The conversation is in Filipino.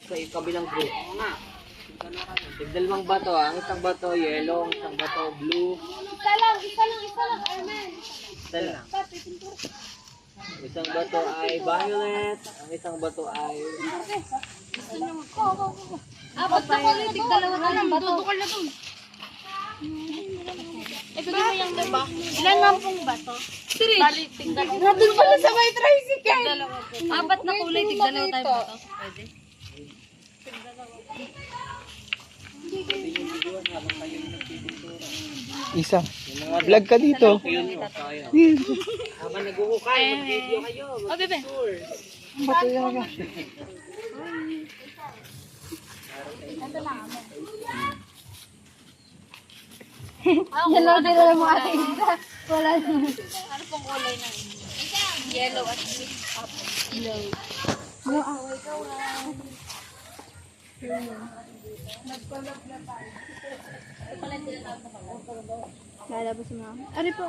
Sa kabilang group. Tigdalawang bato ah. Ang isang bato yellow, ang isang bato blue. Isa lang, Armen. Isa lang. Isang bato ay violet, ang isang bato ay Apat na kulay, tigdalawa ka lang bato. Dudukol na dun. Ito di mo yung diba? Ilan lang pong bato? Three. Balik, tigdalawa. Nandun pala sa may tricycle. Tigdalawa po. Apat na kulay, tigdalawa tayo bato. Pwede. Isa. Vlog ka dito. yun yung kaya. Habang nag-uukay, mag-video kayo. Oh, bebe. Bato yan ba? Yellow din lang mo ate. Wala na. Ano pong kulay na yun? Yellow at yellow. Lalabas mo. Ari po.